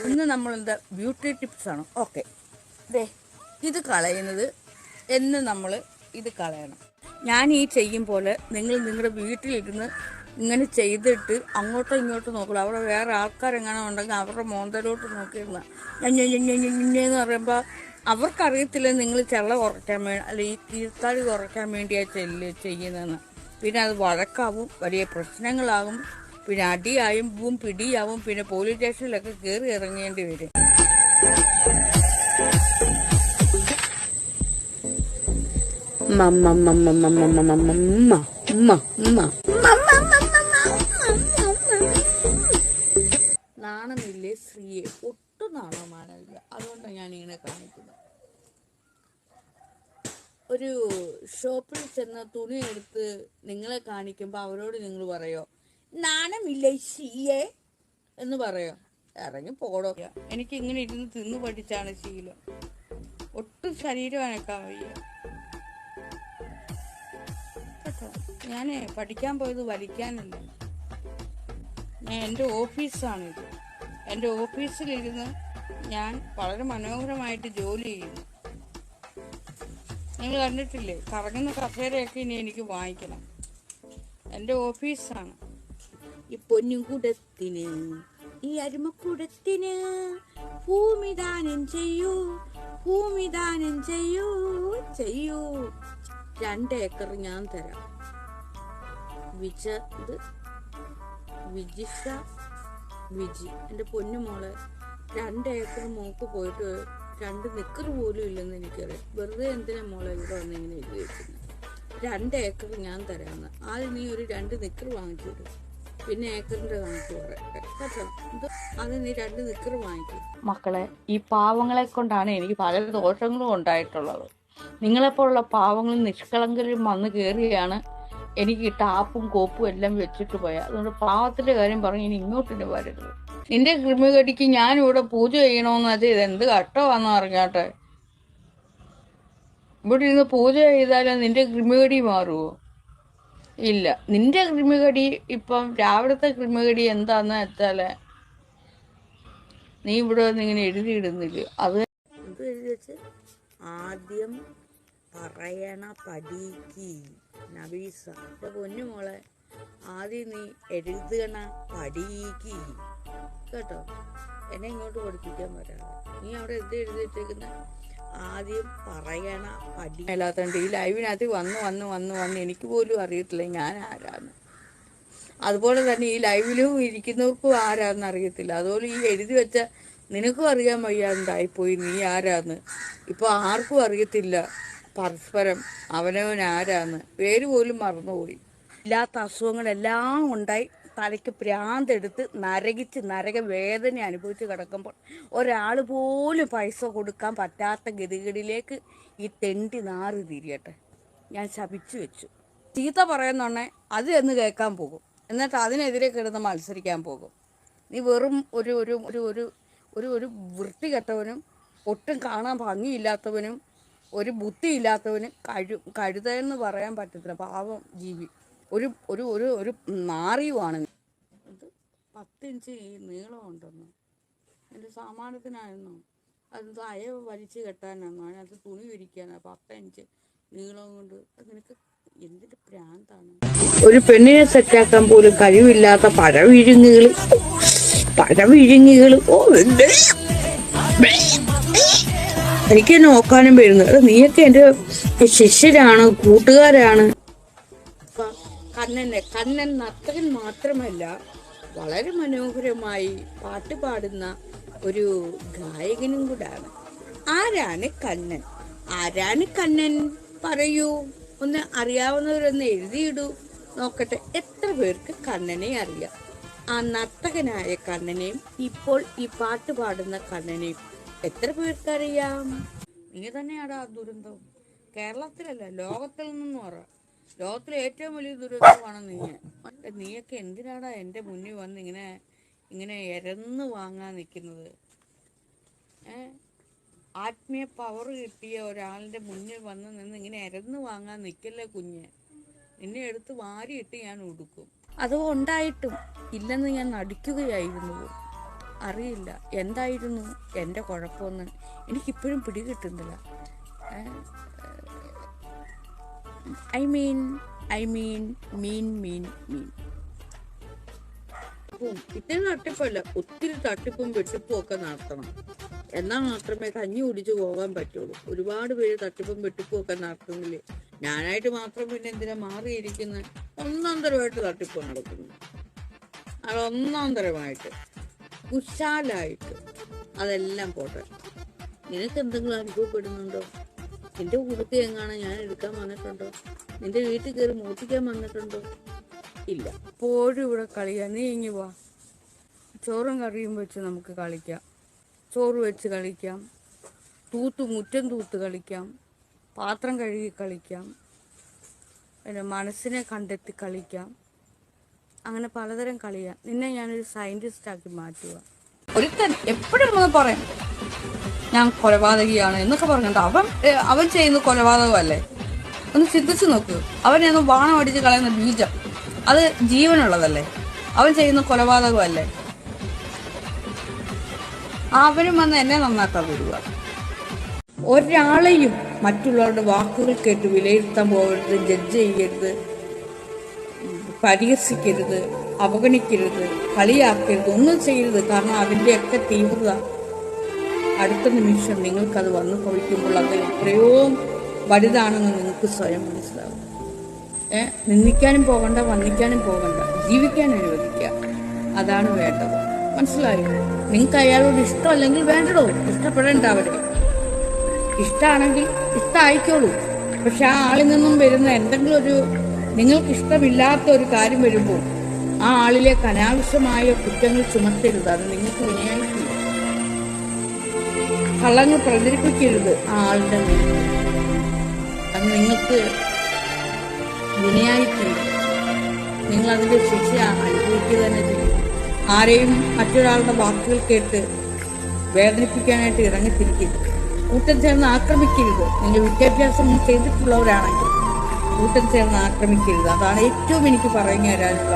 ഇന്ന് നമ്മളെന്താ beauty tips ആണ്. ഓക്കെ, ദേ ഇത് കളയുന്നത് എന്ന് നമ്മൾ ഇത് കളയണം. ഞാൻ ഈ ചെയ്യും പോലെ നിങ്ങൾ നിങ്ങളുടെ വീട്ടിലിരുന്ന് ഇങ്ങനെ ചെയ്തിട്ട് അങ്ങോട്ടോ ഇങ്ങോട്ടോ നോക്കണം. അവിടെ വേറെ ആൾക്കാരെങ്ങനെ ഉണ്ടെങ്കിൽ അവരുടെ മോന്തലോട്ട് നോക്കിയിരുന്ന എന്ന് പറയുമ്പോൾ അവർക്കറിയത്തില്ല നിങ്ങൾ ചെള്ള കുറയ്ക്കാൻ വേണ്ടി അല്ല ഈ കീഴ്ത്താടി കുറയ്ക്കാൻ വേണ്ടിയാണ് ചെയ്യുന്നതെന്ന്. പിന്നെ അത് വഴക്കാവും, വലിയ പ്രശ്നങ്ങളാകും, പിന്നെ അടിയായും പിടിയാവും, പിന്നെ പോലീസ് സ്റ്റേഷനിലൊക്കെ കയറി ഇറങ്ങേണ്ടി വരും. നാണമില്ലേ സ്ത്രീയെ? ഒട്ടും നാണമാനില്ല. അതുകൊണ്ടാണ് ഞാനിങ്ങനെ കാണിക്കുന്നത്. ഒരു ഷോപ്പിൽ ചെന്ന് തുണി എടുത്ത് നിങ്ങളെ കാണിക്കുമ്പോൾ അവരോട് നിങ്ങൾ പറയോ നാണമില്ലേ സ്ത്രീയെ എന്ന് പറയോ? ഇറങ്ങി പോടോ. എനിക്ക് ഇങ്ങനെ ഇരുന്ന് തിന്നു പഠിച്ചാണ് ശീലം. ഒട്ടും ശരീരം അനക്കാൻ വയ്യ കേട്ടോ. ഞാൻ പഠിക്കാൻ പോയത് വലിക്കാനല്ല. എൻ്റെ ഓഫീസാണിത്. എൻ്റെ ഓഫീസിലിരുന്ന് ഞാൻ വളരെ മനോഹരമായിട്ട് ജോലി ചെയ്യുന്നു. നിങ്ങൾ കണ്ടിട്ടില്ലേ? കറങ്ങുന്ന കസേരയൊക്കെ ഇനി എനിക്ക് വാങ്ങിക്കണം. എൻ്റെ ഓഫീസാണ്. ഈ പൊന്നുകുടത്തിന്, ഈ അരുമക്കുടത്തിന് ഭൂമിദാനം ചെയ്യൂ, ഭൂമിദാനം ചെയ്യൂ, ചെയ്യൂ. 2 ഏക്കർ ഞാൻ തരാം. വിജി എൻ്റെ പൊന്നുമോളെ, 2 ഏക്കർ മോക്ക് പോയിട്ട് 2 നിക്കർ പോലും ഇല്ലെന്ന് എനിക്കറിയാം. വെറുതെ എന്തിനാ മോളെ ഇവിടെ വന്ന് ഇങ്ങനെ എഴുതി വെക്കുന്നത്? 2 ഏക്കർ ഞാൻ തരാമെന്ന്. ആദ്യം നീ ഒരു 2 നിക്കർ വാങ്ങിച്ചിടും, പിന്നെ ഏക്കറിന്റെ കണക്ക് പറയട്ടെ കേട്ടോ. അത് നീ 2 നിക്കർ വാങ്ങിക്കും. മക്കളെ, ഈ പാവങ്ങളെ കൊണ്ടാണ് എനിക്ക് പല ദോഷങ്ങളും ഉണ്ടായിട്ടുള്ളത്. നിങ്ങളെപ്പോലുള്ള പാവങ്ങളും നിഷ്കളങ്കരും വന്ന് കയറിയാണ് എനിക്ക് ടാപ്പും കോപ്പും എല്ലാം വെച്ചിട്ട് പോയാൽ. അതുകൊണ്ട് പാവത്തിന്റെ കാര്യം പറഞ്ഞ് ഇനി ഇങ്ങോട്ടിന് വരരുത്. നിന്റെ കൃമികടിക്ക് ഞാനിവിടെ പൂജ ചെയ്യണമെന്ന് വെച്ചാൽ ഇതെന്ത് കഷ്ടമാണെന്ന് അറിഞ്ഞാട്ടെ. ഇവിടെ ഇരുന്ന് പൂജ ചെയ്താലും നിന്റെ കൃമികടി മാറുമോ? ഇല്ല. നിന്റെ കൃമികടി ഇപ്പം രാവിലത്തെ കൃമികടി എന്താന്ന് വെച്ചാല് നീ ഇവിടെ വന്ന് ഇങ്ങനെ എഴുതിയിടുന്നില്ല. അത് എഴുതി വെച്ച് ആദ്യം പറയണ പഠിക്ക് നബീസ. എൻ്റെ പൊന്നുമോളെ, ആദ്യം നീ എഴുതണ പഠിക്ക് കേട്ടോ. എന്നെ ഇങ്ങോട്ട് പഠിപ്പിക്കാൻ പറ്റാതെ നീ അവിടെ എന്ത് എഴുതി വെച്ചേക്കുന്ന ആദ്യം പറയണ പഠി. അല്ലാത്തണ്ട് ഈ ലൈവിനകത്ത് വന്ന് എനിക്ക് പോലും അറിയത്തില്ല ഞാൻ ആരാന്ന്. അതുപോലെ തന്നെ ഈ ലൈവിലും ഇരിക്കുന്നവർക്കും ആരാന്ന് അറിയത്തില്ല. അതുപോലെ ഈ എഴുതി വെച്ച നിനക്കും അറിയാൻ വയ്യാണ്ടായിപ്പോയി നീ ആരാന്ന്. ഇപ്പൊ ആർക്കും അറിയത്തില്ല പരസ്പരം അവനവൻ ആരാന്ന്. പേര് പോലും മറന്നുപോയി. ഇല്ലാത്ത അസുഖങ്ങളെല്ലാം ഉണ്ടായി തലയ്ക്ക് ഭ്രാന്തെടുത്ത് നരക വേദന അനുഭവിച്ച് കിടക്കുമ്പോൾ ഒരാൾ പോലും പൈസ കൊടുക്കാൻ പറ്റാത്ത ഗതികളിലേക്ക് ഈ തെണ്ടി നാറി തിരിയട്ടെ. ഞാൻ ശപിച്ചു വെച്ചു. ചീത്ത പറയുന്നുണ്ടേ അത് എന്ന് കേൾക്കാൻ പോകും, എന്നിട്ട് അതിനെതിരെ കിടന്ന് മത്സരിക്കാൻ പോകും. നീ വെറും ഒരു ഒരു ഒരു ഒരു ഒരു ഒരു വൃത്തികെട്ടവനും ഒട്ടും കാണാൻ ഭംഗിയില്ലാത്തവനും ഒരു ബുദ്ധിയില്ലാത്തവനും കഴുതെന്ന് പറയാൻ പറ്റത്തില്ല. പാവം ജീവി, ഒരു ഒരു ഒരു ഒരു നാറിയുമാണ്. 10 ഇഞ്ച് നീളമുണ്ടെന്ന് എൻ്റെ സാമാനത്തിനായിരുന്നു. അതെന്തോ വലിച്ചു കെട്ടാനായിരുന്നു, അതിനകത്ത് തുണി വിരിക്കാനാണ്. 10 ഇഞ്ച് നീളം കൊണ്ട് നിനക്ക് എന്തിന്റെ പ്രാന്താണ്? ഒരു പെണ്ണിനെ സെറ്റാക്കാൻ പോലും കഴിവില്ലാത്ത പഴവിഴുങ്ങുകൾ. ഓ, എനിക്ക് നോക്കാനും വരുന്നത്. നീയൊക്കെ എൻ്റെ ശിഷ്യരാണ്, കൂട്ടുകാരാണ്. കണ്ണൻ നർത്തകൻ മാത്രമല്ല, വളരെ മനോഹരമായി പാട്ട് പാടുന്ന ഒരു ഗായകനും കൂടാണ്. ആരാണ് കണ്ണൻ? ആരാണ് കണ്ണൻ? പറയൂ, ഒന്ന് അറിയാവുന്നവരൊന്ന് എഴുതിയിടൂ നോക്കട്ടെ. എത്ര പേർക്ക് കണ്ണനെ അറിയാം? ആ നർത്തകനായ കണ്ണനെയും ഇപ്പോൾ ഈ പാട്ട് പാടുന്ന കണ്ണനെയും എത്ര പേർക്കറിയാം? നീ തന്നെയാടാ ദുരന്തം. കേരളത്തിലല്ല, ലോകത്തിൽ നിന്നും പറ. ലോകത്തിലെ ഏറ്റവും വലിയ ദുരന്തമാണ് നീയൊക്കെ എന്തിനാടാ എൻ്റെ മുന്നിൽ വന്ന് ഇങ്ങനെ എരന്ന് വാങ്ങാൻ നിൽക്കുന്നത്? ആത്മീയ പവർ കിട്ടിയ ഒരാളിൻ്റെ മുന്നിൽ വന്ന് നിന്ന് ഇങ്ങനെ എരന്ന് വാങ്ങാൻ നിൽക്കല്ലേ കുഞ്ഞ്. നിന്നെ എടുത്ത് വാരിയിട്ട് ഞാൻ ഉടുക്കും. അത് ഉണ്ടായിട്ടും ഇല്ലെന്ന് ഞാൻ നടിക്കുകയായിരുന്നു. അറിയില്ല എന്തായിരുന്നു എൻ്റെ കുഴപ്പമെന്ന് എനിക്കിപ്പോഴും പിടികിട്ടുന്നില്ല. ഐ മീൻ മീൻ ഇത്തിരി തട്ടിപ്പല്ല, ഒത്തിരി തട്ടിപ്പും വെട്ടിപ്പും ഒക്കെ നടത്തണം. എന്നാൽ മാത്രമേ കഞ്ഞി കുടിച്ച് പോകാൻ പറ്റുള്ളൂ. ഒരുപാട് പേര് തട്ടിപ്പും വെട്ടിപ്പും ഒക്കെ നടത്തുന്നില്ലേ. ഞാനായിട്ട് മാത്രം പിന്നെ എന്തിനാ മാറിയിരിക്കുന്നത്? ഒന്നാം തരമായിട്ട് തട്ടിപ്പ് നടക്കുന്നു. അത് ഒന്നാം തരമായിട്ട് കുശാലായിട്ട് അതെല്ലാം പോട്ടെ. നിനക്ക് എന്തെങ്കിലും അനുഭവപ്പെടുന്നുണ്ടോ? നിന്റെ കുടുത്തി എങ്ങാണ് ഞാൻ എടുക്കാൻ വന്നിട്ടുണ്ടോ? നിന്റെ വീട്ടിൽ കയറി മോട്ടിക്കാൻ വന്നിട്ടുണ്ടോ? ഇല്ല. എപ്പോഴും ഇവിടെ കളിക്കാം. നീ ഇങ്ങി വാ, ചോറും കറിയും വെച്ച് നമുക്ക് കളിക്കാം. ചോറ് വെച്ച് കളിക്കാം, മുറ്റം തൂത്ത് കളിക്കാം, പാത്രം കഴുകി കളിക്കാം, പിന്നെ മനസ്സിനെ കണ്ടെത്തി കളിക്കാം. അങ്ങനെ പലതരം കളിയാ. നിന്നെ ഞാനൊരു സയന്റിസ്റ്റ് ആക്കി മാറ്റുക. ഒരുത്തൻ എപ്പോഴും പറയും ഞാൻ കൊലപാതകിയാണ് എന്നൊക്കെ പറഞ്ഞിട്ട് അവൻ ചെയ്യുന്ന കൊലപാതകമല്ലേ? ഒന്ന് ചിന്തിച്ചു നോക്കൂ. അവനെയൊന്ന് ബാണം അടിച്ച് കളയുന്ന ബീജം അത് ജീവനുള്ളതല്ലേ? അവൻ ചെയ്യുന്ന കൊലപാതകമല്ലേ? അവനും വന്ന് എന്നെ നന്നാക്കാൻ വിടുക. ഒരാളെയും മറ്റുള്ളവരുടെ വാക്കുകൾ കേട്ട് വിലയിരുത്താൻ പോകരുത്, ജഡ്ജ് ചെയ്യരുത്, പരിഹസിക്കരുത്, അവഗണിക്കരുത്, കളിയാക്കരുത്, ഒന്നും ചെയ്യരുത്. കാരണം അതിൻ്റെയൊക്കെ തീവ്രത അടുത്ത നിമിഷം നിങ്ങൾക്കത് വന്നു ഭവിക്കുമ്പോൾ അത് എത്രയോ വലുതാണെന്ന് നിങ്ങൾക്ക് സ്വയം മനസ്സിലാവും. നിന്ദിക്കാനും പോകണ്ട, വന്ദിക്കാനും പോകണ്ട, ജീവിക്കാൻ അനുവദിക്കുക. അതാണ് വേണ്ടത്. മനസ്സിലായോ? നിങ്ങൾക്ക് അയാളോട് ഇഷ്ടമല്ലെങ്കിൽ വേണ്ടടോ, ഇഷ്ടപ്പെടേണ്ട. അവരെ ഇഷ്ടമാണെങ്കിൽ ഇഷ്ടമായിക്കോളൂ. പക്ഷെ ആ ആളിൽ നിന്നും വരുന്ന എന്തെങ്കിലും ഒരു നിങ്ങൾക്ക് ഇഷ്ടമില്ലാത്ത ഒരു കാര്യം വരുമ്പോൾ ആ ആളിലേക്ക് അനാവശ്യമായ കുറ്റങ്ങൾ ചുമത്തരുത്. അത് നിങ്ങൾക്ക് വിനയായിട്ടില്ല. കള്ളങ്ങൾ പ്രചരിപ്പിക്കരുത് ആ ആളുടെ മേൽ. അത് നിങ്ങൾക്ക് വിനയായിട്ടില്ല. നിങ്ങൾ അതിന്റെ ശിക്ഷ അനുഭവിക്കുക തന്നെ ചെയ്യും. ആരെയും മറ്റൊരാളുടെ വാക്കുകൾ കേട്ട് വേദനിപ്പിക്കാനായിട്ട് ഇറങ്ങിത്തിരിക്കരുത്. കൂട്ടം ചേർന്ന് ആക്രമിക്കരുത്. നിങ്ങൾ വിദ്യാഭ്യാസം ചെയ്തിട്ടുള്ളവരാണെങ്കിൽ കൂട്ടം ചേർന്ന് ആക്രമിക്കരുത്. അതാണ് ഏറ്റവും എനിക്ക് പറഞ്ഞു തരാനുള്ള